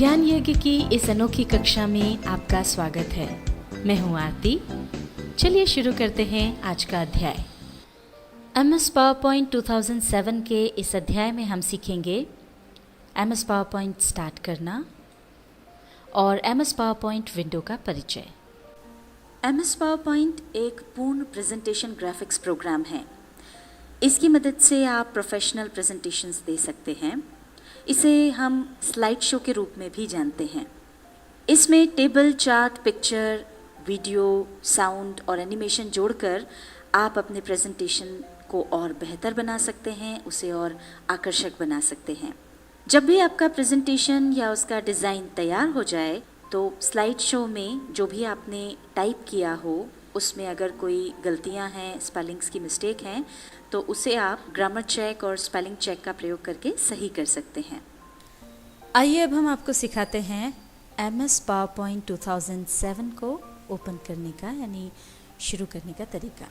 ज्ञान यज्ञ की इस अनोखी कक्षा में आपका स्वागत है। मैं हूं आरती। चलिए शुरू करते हैं आज का अध्याय। MS PowerPoint 2007 के इस अध्याय में हम सीखेंगे MS PowerPoint स्टार्ट करना और MS PowerPoint विंडो का परिचय। MS PowerPoint एक पूर्ण प्रेजेंटेशन ग्राफिक्स प्रोग्राम है। इसकी मदद से आप प्रोफेशनल प्रेजेंटेशंस दे सकते हैं। इसे हम स्लाइड शो के रूप में भी जानते हैं। इसमें table, chart, picture, video, sound और एनिमेशन जोड़कर आप अपने प्रेजेंटेशन को और बेहतर बना सकते हैं, उसे और आकर्षक बना सकते हैं। जब भी आपका प्रेजेंटेशन या उसका डिज़ाइन तैयार हो जाए तो स्लाइड शो में जो भी आपने टाइप किया हो उसमें अगर कोई गलतियां हैं, स्पेलिंग्स की मिस्टेक हैं, तो उसे आप ग्रामर चेक और स्पेलिंग चेक का प्रयोग करके सही कर सकते हैं। आइए अब हम आपको सिखाते हैं MS PowerPoint 2007 को ओपन करने का यानी शुरू करने का तरीका।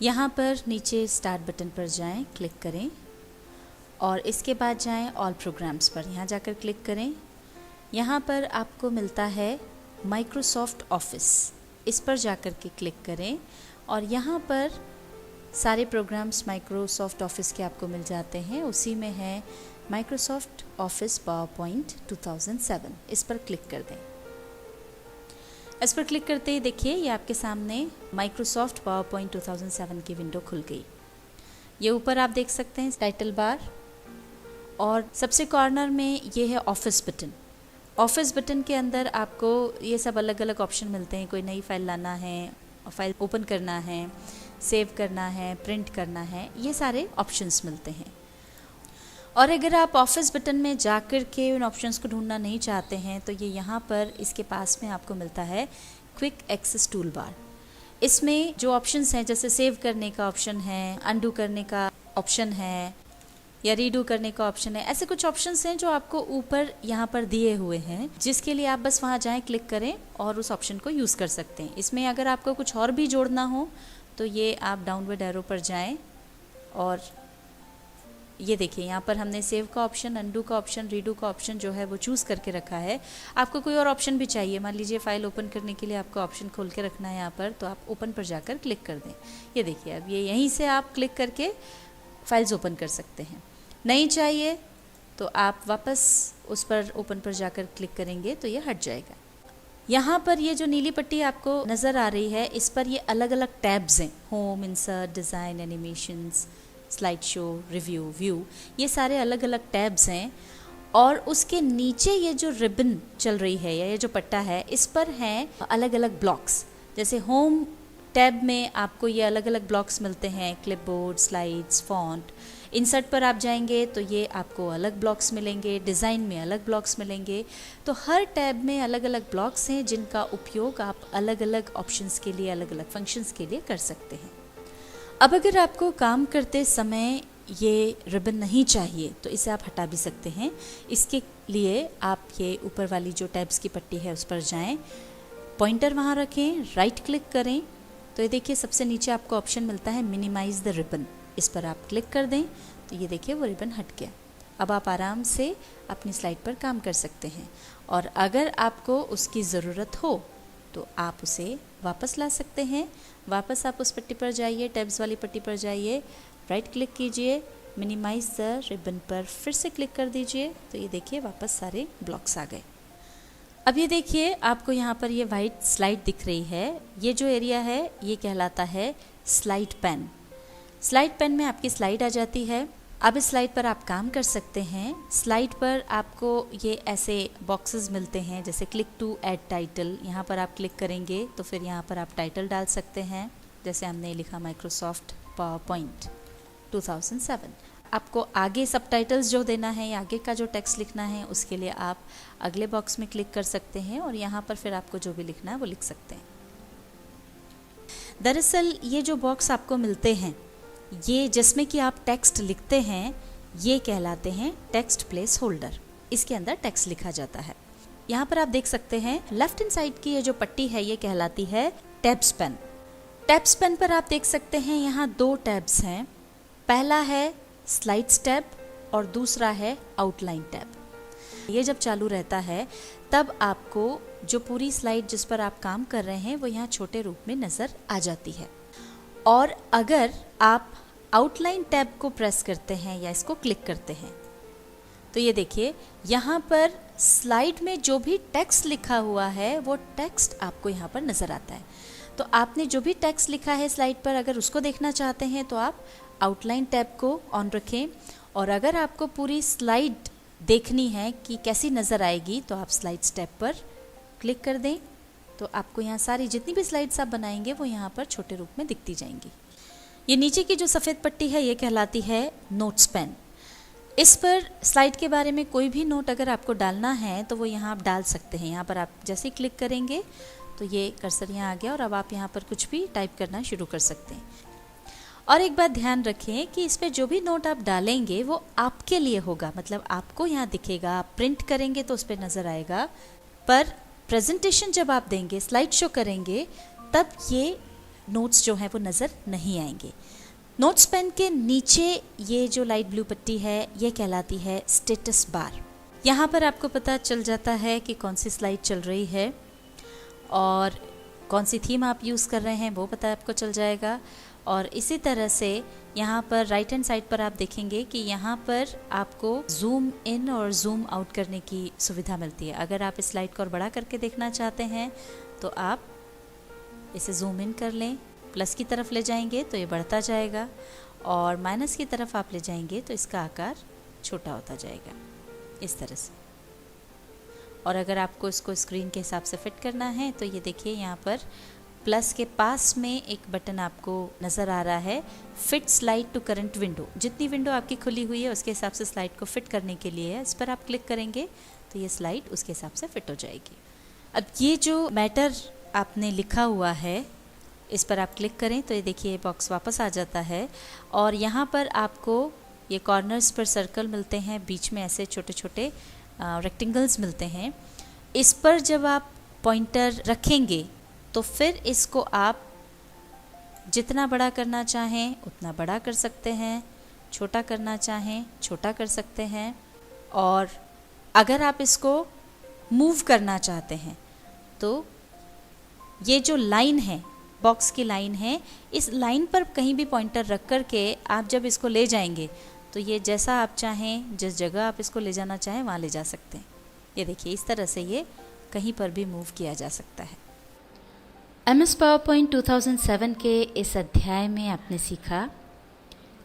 यहाँ पर नीचे स्टार्ट बटन पर जाएं, क्लिक करें और इसके बाद जाएं ऑल प्रोग्राम्स पर। यहाँ जाकर क्लिक करें। यहाँ पर आपको मिलता है माइक्रोसॉफ्ट ऑफिस, इस पर जाकर के क्लिक करें और यहाँ पर सारे प्रोग्राम्स माइक्रोसॉफ्ट ऑफिस के आपको मिल जाते हैं। उसी में है माइक्रोसॉफ्ट ऑफिस पावरपॉइंट 2007, इस पर क्लिक कर दें। इस पर क्लिक करते ही देखिए ये आपके सामने माइक्रोसॉफ्ट पावरपॉइंट 2007 की विंडो खुल गई। ये ऊपर आप देख सकते हैं टाइटल बार और सबसे कॉर्नर में ये है ऑफिस बटन। ऑफिस बटन के अंदर आपको ये सब अलग अलग ऑप्शन मिलते हैं। कोई नई फाइल लाना है, फाइल ओपन करना है, सेव करना है, प्रिंट करना है, ये सारे ऑप्शंस मिलते हैं। और अगर आप ऑफिस बटन में जाकर के उन ऑप्शंस को ढूंढना नहीं चाहते हैं तो ये यहाँ पर इसके पास में आपको मिलता है क्विक एक्सेस टूल बार। इसमें जो ऑप्शंस हैं जैसे सेव करने का ऑप्शन है, अनडू करने का ऑप्शन है या रीडू करने का ऑप्शन है, ऐसे कुछ ऑप्शंस हैं जो आपको ऊपर यहाँ पर दिए हुए हैं, जिसके लिए आप बस वहाँ जाएं, क्लिक करें और उस ऑप्शन को यूज़ कर सकते हैं। इसमें अगर आपको कुछ और भी जोड़ना हो तो ये आप डाउनवर्ड एरो पर जाएं और ये देखिए यहाँ पर हमने सेव का ऑप्शन, अनडू का ऑप्शन, रीडू का ऑप्शन जो है वो चूज़ करके रखा है। आपको कोई और ऑप्शन भी चाहिए, मान लीजिए फाइल ओपन करने के लिए आपको ऑप्शन खोल के रखना है यहाँ पर, तो आप ओपन पर जाकर क्लिक कर दें। ये देखिए अब ये यहीं से आप क्लिक करके फाइल्स ओपन कर सकते हैं। नहीं चाहिए तो आप वापस उस पर ओपन पर जाकर क्लिक करेंगे तो ये हट जाएगा। यहाँ पर ये जो नीली पट्टी आपको नज़र आ रही है, इस पर ये अलग अलग टैब्स हैं, home, insert, design, animations, slide show, review, view, ये सारे अलग अलग टैब्स हैं। और उसके नीचे ये जो रिबन चल रही है या ये जो पट्टा है, इस पर हैं अलग अलग ब्लॉक्स। जैसे होम टैब में आपको ये अलग अलग ब्लॉक्स मिलते हैं, क्लिपबोर्ड, स्लाइड्स, फॉन्ट। इंसर्ट पर आप जाएंगे तो ये आपको अलग ब्लॉक्स मिलेंगे, डिज़ाइन में अलग ब्लॉक्स मिलेंगे। तो हर टैब में अलग अलग ब्लॉक्स हैं जिनका उपयोग आप अलग अलग ऑप्शंस के लिए, अलग अलग फंक्शंस के लिए कर सकते हैं। अब अगर आपको काम करते समय ये रिबन नहीं चाहिए तो इसे आप हटा भी सकते हैं। इसके लिए आप ये ऊपर वाली जो टैब्स की पट्टी है उस पर जाएं, पॉइंटर वहाँ रखें, राइट क्लिक करें तो ये देखिए सबसे नीचे आपको ऑप्शन मिलता है मिनिमाइज़ द रिबन। इस पर आप क्लिक कर दें तो ये देखिए वो रिबन हट गया। अब आप आराम से अपनी स्लाइड पर काम कर सकते हैं और अगर आपको उसकी ज़रूरत हो तो आप उसे वापस ला सकते हैं। वापस आप उस पट्टी पर जाइए, टैब्स वाली पट्टी पर जाइए, राइट क्लिक कीजिए, मिनिमाइज़ द रिबन पर फिर से क्लिक कर दीजिए तो ये देखिए वापस सारे ब्लॉक्स आ गए। अब ये देखिए आपको यहाँ पर ये वाइट स्लाइड दिख रही है। ये जो एरिया है ये कहलाता है स्लाइड पैन। स्लाइड पैन में आपकी स्लाइड आ जाती है। अब इस स्लाइड पर आप काम कर सकते हैं। स्लाइड पर आपको ये ऐसे बॉक्सेस मिलते हैं जैसे क्लिक टू ऐड टाइटल। यहाँ पर आप क्लिक करेंगे तो फिर यहाँ पर आप टाइटल डाल सकते हैं। जैसे हमने लिखा माइक्रोसॉफ्ट पावरपॉइंट 2007। आपको आगे सबटाइटल्स जो देना है या आगे का जो टेक्स्ट लिखना है उसके लिए आप अगले बॉक्स में क्लिक कर सकते हैं और यहाँ पर फिर आपको जो भी लिखना है वो लिख सकते हैं। दरअसल ये जो बॉक्स आपको मिलते हैं, ये जिसमें कि आप टेक्स्ट लिखते हैं, ये कहलाते हैं टेक्स्ट प्लेस होल्डर। इसके अंदर टेक्स्ट लिखा जाता है। यहाँ पर आप देख सकते हैं लेफ्ट हैंड साइड की ये जो पट्टी है ये कहलाती है टैब्स पेन। टैब्स पेन पर आप देख सकते हैं यहाँ दो टैब्स हैं। पहला है स्लाइड्स टैब और दूसरा है आउटलाइन टैब। ये जब चालू रहता है तब आपको जो पूरी स्लाइड जिस पर आप काम कर रहे हैं वो यहाँ छोटे रूप में नज़र आ जाती है। और अगर आप आउटलाइन टैब को प्रेस करते हैं या इसको क्लिक करते हैं तो ये देखिए यहाँ पर स्लाइड में जो भी टेक्स्ट लिखा हुआ है वो टेक्स्ट आपको यहाँ पर नज़र आता है। तो आपने जो भी टेक्स्ट लिखा है स्लाइड पर अगर उसको देखना चाहते हैं तो आप आउटलाइन टैब को ऑन रखें, और अगर आपको पूरी स्लाइड देखनी है कि कैसी नज़र आएगी तो आप स्लाइड्स टैब पर क्लिक कर दें। तो आपको यहाँ सारी जितनी भी स्लाइड्स आप बनाएंगे वो यहाँ पर छोटे रूप में दिखती जाएंगी। ये नीचे की जो सफ़ेद पट्टी है ये कहलाती है नोट्स पेन। इस पर स्लाइड के बारे में कोई भी नोट अगर आपको डालना है तो वो यहाँ आप डाल सकते हैं। यहाँ पर आप जैसे ही क्लिक करेंगे तो ये कर्सर यहाँ आ गया और अब आप यहाँ पर कुछ भी टाइप करना शुरू कर सकते हैं। और एक बात ध्यान रखें कि इस पर जो भी नोट आप डालेंगे वो आपके लिए होगा, मतलब आपको यहाँ दिखेगा। आप प्रिंट करेंगे तो उस पर नज़र आएगा, पर प्रेजेंटेशन जब आप देंगे, स्लाइड शो करेंगे, तब ये नोट्स जो हैं वो नज़र नहीं आएंगे। नोट्स पेन के नीचे ये जो लाइट ब्लू पट्टी है ये कहलाती है स्टेटस बार। यहाँ पर आपको पता चल जाता है कि कौन सी स्लाइड चल रही है और कौन सी थीम आप यूज़ कर रहे हैं वो पता आपको चल जाएगा। और इसी तरह से यहाँ पर राइट हैंड साइड पर आप देखेंगे कि यहाँ पर आपको जूम इन और जूम आउट करने की सुविधा मिलती है। अगर आप इस स्लाइड को और बड़ा करके देखना चाहते हैं तो आप इसे जूम इन कर लें, प्लस की तरफ ले जाएंगे तो ये बढ़ता जाएगा और माइनस की तरफ आप ले जाएंगे तो इसका आकार छोटा होता जाएगा इस तरह से। और अगर आपको इसको स्क्रीन के हिसाब से फिट करना है तो ये देखिए यहाँ पर प्लस के पास में एक बटन आपको नज़र आ रहा है, fit slide to current window. जितनी विंडो आपकी खुली हुई है उसके हिसाब से स्लाइड को फिट करने के लिए है। इस पर आप क्लिक करेंगे तो ये स्लाइड उसके हिसाब से फिट हो जाएगी। अब ये जो मैटर आपने लिखा हुआ है इस पर आप क्लिक करें तो ये देखिए ये बॉक्स वापस आ जाता है और यहाँ पर आपको ये कॉर्नर्स पर सर्कल मिलते हैं, बीच में ऐसे छोटे छोटे रेक्टेंगल्स मिलते हैं। इस पर जब आप पॉइंटर रखेंगे तो फिर इसको आप जितना बड़ा करना चाहें उतना बड़ा कर सकते हैं, छोटा करना चाहें छोटा कर सकते हैं। और अगर आप इसको मूव करना चाहते हैं तो ये जो लाइन है, बॉक्स की लाइन है, इस लाइन पर कहीं भी पॉइंटर रख कर के आप जब इसको ले जाएंगे तो ये जैसा आप चाहें, जिस जगह आप इसको ले जाना चाहें वहाँ ले जा सकते हैं। ये देखिए इस तरह से ये कहीं पर भी मूव किया जा सकता है। MS PowerPoint 2007 के इस अध्याय में आपने सीखा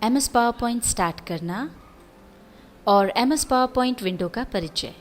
MS PowerPoint स्टार्ट करना और MS PowerPoint विंडो का परिचय।